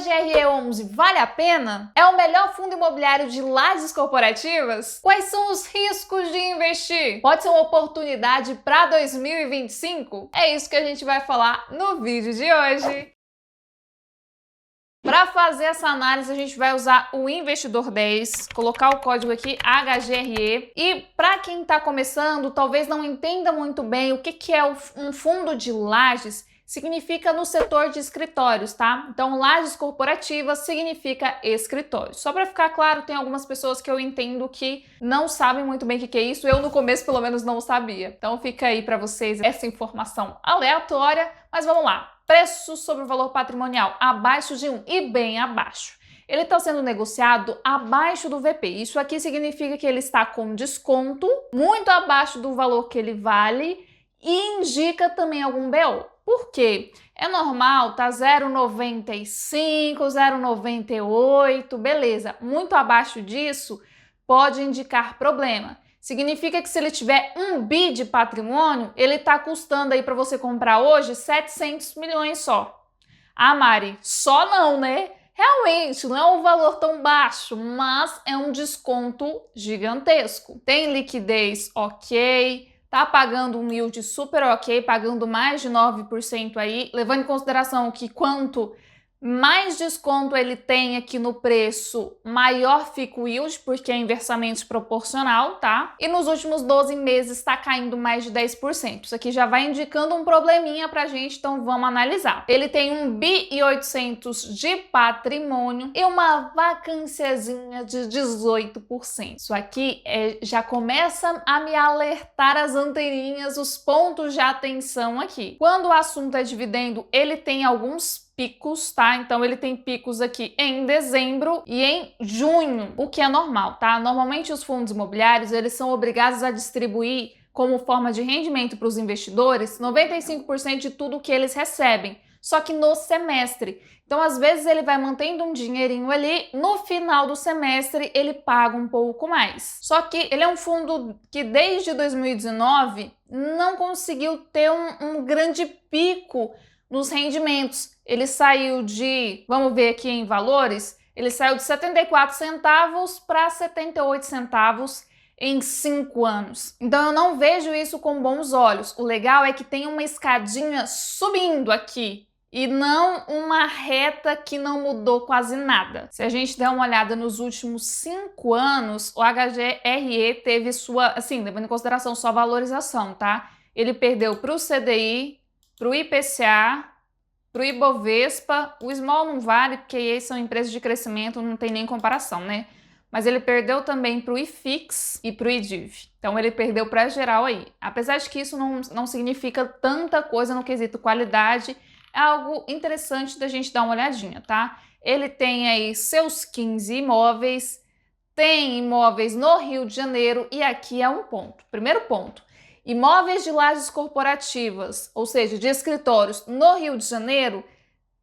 HGRE11 vale a pena? É o melhor fundo imobiliário de lajes corporativas? Quais são os riscos de investir? Pode ser uma oportunidade para 2025? É isso que a gente vai falar no vídeo de hoje. Para fazer essa análise, a gente vai usar o Investidor 10, colocar o código aqui HGRE. E para quem está começando, talvez não entenda muito bem o que é um fundo de lajes, significa no setor de escritórios, tá? Então, lajes corporativas significa escritório. Só para ficar claro, tem algumas pessoas que eu entendo que não sabem muito bem o que é isso. Eu, no começo, pelo menos, não sabia. Então, fica aí para vocês essa informação aleatória. Mas vamos lá. Preço sobre o valor patrimonial abaixo de 1 e bem abaixo. Ele está sendo negociado abaixo do VP. Isso aqui significa que ele está com desconto, muito abaixo do valor que ele vale e indica também algum BO. Por quê? É normal, tá 0,95, 0,98, beleza. Muito abaixo disso pode indicar problema. Significa que se ele tiver 1 bi de patrimônio, ele está custando aí para você comprar hoje 700 milhões só. Ah, Mari, só não, né? Realmente, não é um valor tão baixo, mas é um desconto gigantesco. Tem liquidez ok, tá pagando um yield super ok, pagando mais de 9% aí, levando em consideração que quanto mais desconto ele tem aqui no preço, maior fica o yield, porque é inversamente proporcional, tá? E nos últimos 12 meses está caindo mais de 10%. Isso aqui já vai indicando um probleminha pra gente, então vamos analisar. Ele tem 1 bi e 800 de patrimônio e uma vacânciazinha de 18%. Isso aqui já começa a me alertar as anteninhas, os pontos de atenção aqui. Quando o assunto é dividendo, ele tem alguns picos, tá? Então ele tem picos aqui em dezembro e em junho, o que é normal, tá? Normalmente os fundos imobiliários, eles são obrigados a distribuir como forma de rendimento para os investidores 95% de tudo que eles recebem, só que no semestre. Então, às vezes, ele vai mantendo um dinheirinho ali, no final do semestre ele paga um pouco mais. Só que ele é um fundo que desde 2019 não conseguiu ter um grande pico nos rendimentos. Ele saiu de, vamos ver aqui em valores, ele saiu de 74 centavos para 78 centavos em 5 anos. Então eu não vejo isso com bons olhos. O legal é que tem uma escadinha subindo aqui e não uma reta que não mudou quase nada. Se a gente der uma olhada nos últimos 5 anos, o HGRE teve sua, assim, levando em consideração sua valorização, tá? Ele perdeu para o CDI, para o IPCA, para o Ibovespa. O Small não vale, porque aí são empresas de crescimento, não tem nem comparação, né? Mas ele perdeu também para o IFIX e para o IDIV. Então ele perdeu para geral aí. Apesar de que isso não significa tanta coisa no quesito qualidade, é algo interessante da gente dar uma olhadinha, tá? Ele tem aí seus 15 imóveis, tem imóveis no Rio de Janeiro e aqui é um ponto. Primeiro ponto. Imóveis de lajes corporativas, ou seja, de escritórios no Rio de Janeiro,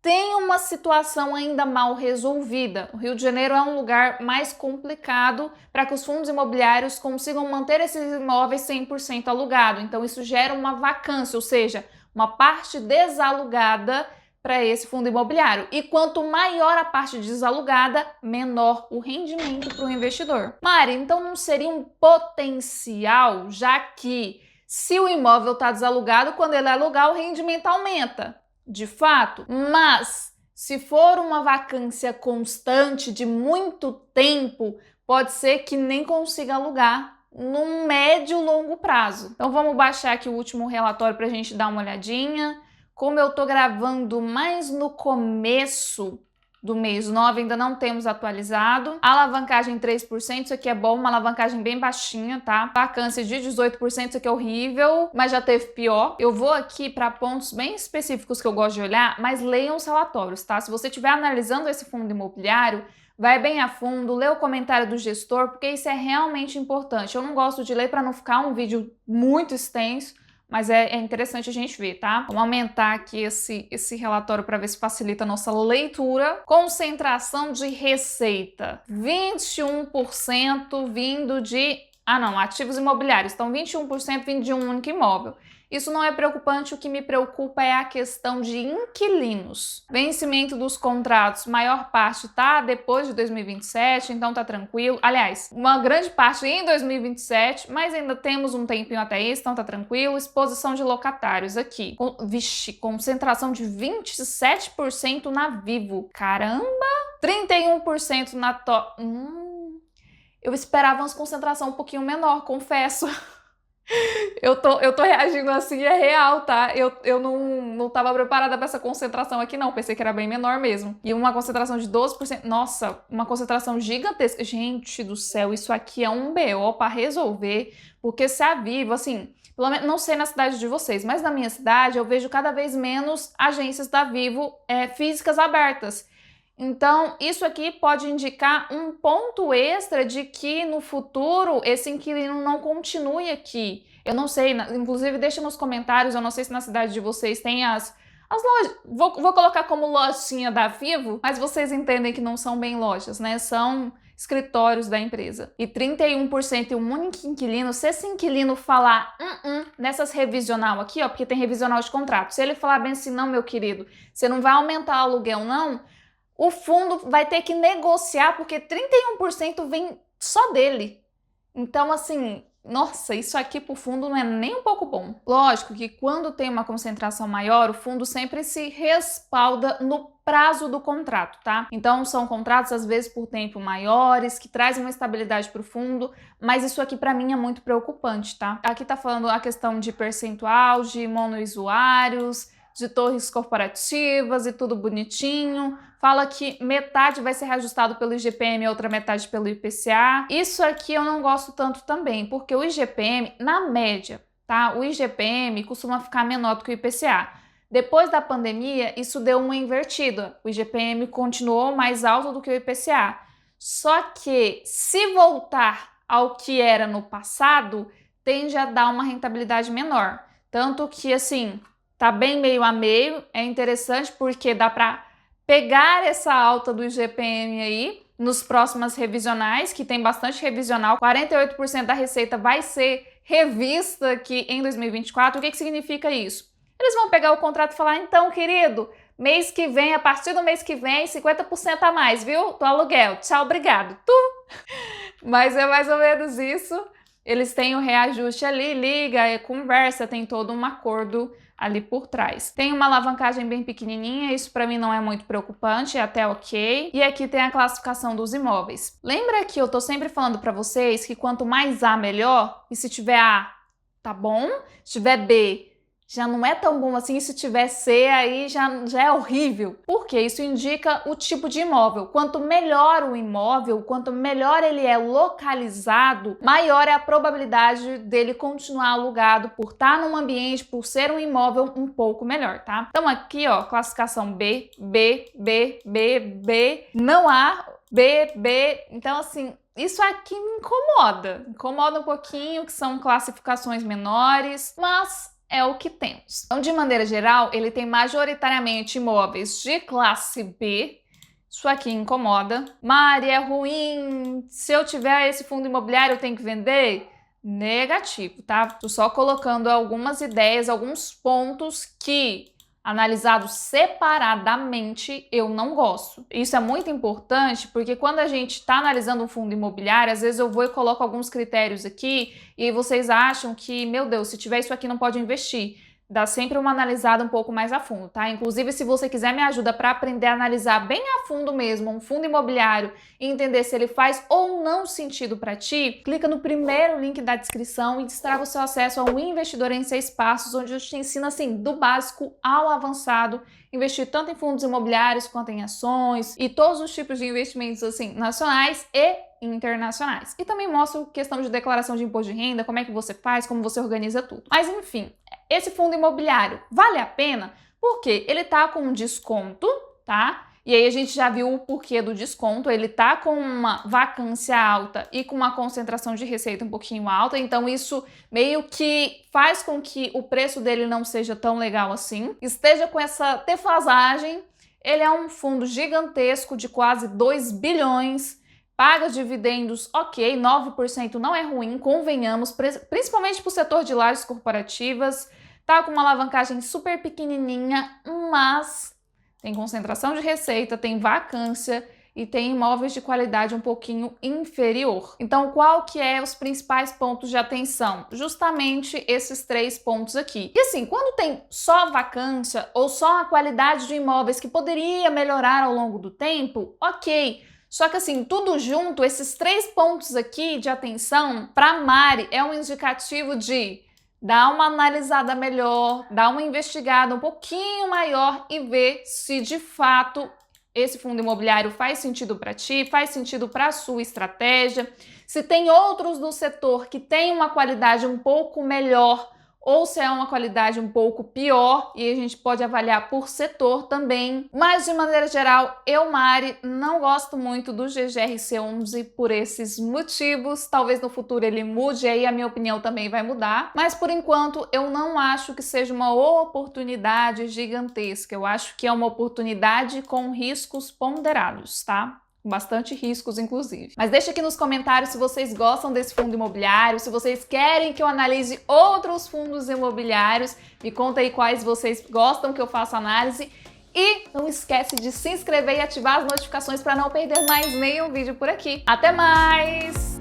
tem uma situação ainda mal resolvida. O Rio de Janeiro é um lugar mais complicado para que os fundos imobiliários consigam manter esses imóveis 100% alugado. Então isso gera uma vacância, ou seja, uma parte desalugada para esse fundo imobiliário. E quanto maior a parte desalugada, menor o rendimento para o investidor. Mari, então não seria um potencial, já que se o imóvel está desalugado, quando ele alugar, o rendimento aumenta, de fato. Mas, se for uma vacância constante de muito tempo, pode ser que nem consiga alugar num médio e longo prazo. Então, vamos baixar aqui o último relatório para a gente dar uma olhadinha. Como eu tô gravando mais no começo do mês 9, ainda não temos atualizado. Alavancagem 3%, isso aqui é bom, uma alavancagem bem baixinha, tá? Vacância de 18%, isso aqui é horrível, mas já teve pior. Eu vou aqui para pontos bem específicos que eu gosto de olhar, mas leiam os relatórios, tá? Se você estiver analisando esse fundo imobiliário, vai bem a fundo, lê o comentário do gestor, porque isso é realmente importante. Eu não gosto de ler para não ficar um vídeo muito extenso, mas é interessante a gente ver, tá? Vamos aumentar aqui esse relatório para ver se facilita a nossa leitura. Concentração de receita, 21% vindo de... ativos imobiliários. Então, 21% vindo de um único imóvel. Isso não é preocupante, o que me preocupa é a questão de inquilinos. Vencimento dos contratos, maior parte tá depois de 2027, então tá tranquilo. Aliás, uma grande parte em 2027, mas ainda temos um tempinho até isso, então tá tranquilo. Exposição de locatários aqui. Vixe, concentração de 27% na Vivo. Caramba! 31% na eu esperava uma concentração um pouquinho menor, confesso. Eu tô reagindo assim, é real, tá? Eu não tava preparada para essa concentração aqui, não. Pensei que era bem menor mesmo. E uma concentração de 12%. Nossa, uma concentração gigantesca. Gente do céu, isso aqui é um BO para resolver. Porque se a Vivo, assim, pelo menos, não sei na cidade de vocês, mas na minha cidade eu vejo cada vez menos agências da Vivo físicas abertas. Então, isso aqui pode indicar um ponto extra de que no futuro esse inquilino não continue aqui. Eu não sei, inclusive deixa nos comentários, eu não sei se na cidade de vocês tem as lojas, vou colocar como lojinha da Vivo, mas vocês entendem que não são bem lojas, né? São escritórios da empresa. E 31% e um único inquilino, se esse inquilino falar nessas revisional aqui, ó, porque tem revisional de contrato, se ele falar bem assim, não, meu querido, você não vai aumentar o aluguel, não, o fundo vai ter que negociar, porque 31% vem só dele. Então, assim, nossa, isso aqui pro fundo não é nem um pouco bom. Lógico que quando tem uma concentração maior, o fundo sempre se respalda no prazo do contrato, tá? Então, são contratos, às vezes, por tempo maiores, que trazem uma estabilidade pro fundo, mas isso aqui, pra mim, é muito preocupante, tá? Aqui tá falando a questão de percentual, de monousuários, de torres corporativas e tudo bonitinho. Fala que metade vai ser reajustado pelo IGPM e outra metade pelo IPCA. Isso aqui eu não gosto tanto também, porque o IGPM, na média, tá? O IGPM costuma ficar menor do que o IPCA. Depois da pandemia, isso deu uma invertida. O IGPM continuou mais alto do que o IPCA. Só que, se voltar ao que era no passado, tende a dar uma rentabilidade menor. Tanto que, assim, tá bem meio a meio, é interessante porque dá para pegar essa alta do IGPM aí nos próximas revisionais, que tem bastante revisional, 48% da receita vai ser revista aqui em 2024. O que significa isso? Eles vão pegar o contrato e falar, então, querido, mês que vem, a partir do mês que vem, 50% a mais, viu? Do aluguel. Tchau, obrigado. Mas é mais ou menos isso. Eles têm o reajuste ali, liga, conversa, tem todo um acordo ali por trás. Tem uma alavancagem bem pequenininha, isso para mim não é muito preocupante, é até ok. E aqui tem a classificação dos imóveis. Lembra que eu tô sempre falando para vocês que quanto mais A, melhor? E se tiver A, tá bom? Se tiver B, já não é tão bom assim, se tiver C, aí já é horrível. Porque isso indica o tipo de imóvel. Quanto melhor o imóvel, quanto melhor ele é localizado, maior é a probabilidade dele continuar alugado por estar num ambiente, por ser um imóvel um pouco melhor, tá? Então aqui, ó, classificação B, B, B, B, B, não há B, B. Então, assim, isso aqui me incomoda um pouquinho, que são classificações menores, mas é o que temos. Então, de maneira geral, ele tem majoritariamente imóveis de classe B. Isso aqui incomoda. Mari, é ruim. Se eu tiver esse fundo imobiliário, eu tenho que vender? Negativo, tá? Tô só colocando algumas ideias, alguns pontos que, analisados separadamente, eu não gosto. Isso é muito importante porque quando a gente está analisando um fundo imobiliário, às vezes eu vou e coloco alguns critérios aqui e vocês acham que, meu Deus, se tiver isso aqui não pode investir. Dá sempre uma analisada um pouco mais a fundo, tá? Inclusive, se você quiser me ajuda para aprender a analisar bem a fundo mesmo um fundo imobiliário e entender se ele faz ou não sentido para ti, clica no primeiro link da descrição e destrava o seu acesso ao Investidor em 6 Passos, onde eu te ensino, assim, do básico ao avançado, investir tanto em fundos imobiliários quanto em ações e todos os tipos de investimentos, assim, nacionais e internacionais. E também mostro questão de declaração de imposto de renda, como é que você faz, como você organiza tudo. Mas enfim, esse fundo imobiliário vale a pena porque ele tá com um desconto, tá? E aí a gente já viu o porquê do desconto, ele tá com uma vacância alta e com uma concentração de receita um pouquinho alta, então isso meio que faz com que o preço dele não seja tão legal assim, esteja com essa defasagem. Ele é um fundo gigantesco de quase 2 bilhões, paga dividendos, ok, 9% não é ruim, convenhamos, principalmente para o setor de lajes corporativas, Tá com uma alavancagem super pequenininha, mas tem concentração de receita, tem vacância e tem imóveis de qualidade um pouquinho inferior. Então, qual que é os principais pontos de atenção? Justamente esses 3 pontos aqui. E assim, quando tem só vacância ou só a qualidade de imóveis que poderia melhorar ao longo do tempo, ok. Só que assim, tudo junto, esses 3 pontos aqui de atenção, para Mari é um indicativo de dar uma analisada melhor, dar uma investigada um pouquinho maior e ver se de fato esse fundo imobiliário faz sentido para ti, faz sentido para a sua estratégia, se tem outros do setor que tem uma qualidade um pouco melhor ou se é uma qualidade um pouco pior, e a gente pode avaliar por setor também. Mas, de maneira geral, eu, Mari, não gosto muito do GGRC11 por esses motivos. Talvez no futuro ele mude, aí a minha opinião também vai mudar. Mas, por enquanto, eu não acho que seja uma oportunidade gigantesca. Eu acho que é uma oportunidade com riscos ponderados, tá? Bastante riscos, inclusive. Mas deixa aqui nos comentários se vocês gostam desse fundo imobiliário, se vocês querem que eu analise outros fundos imobiliários. Me conta aí quais vocês gostam que eu faça análise. E não esquece de se inscrever e ativar as notificações para não perder mais nenhum vídeo por aqui. Até mais!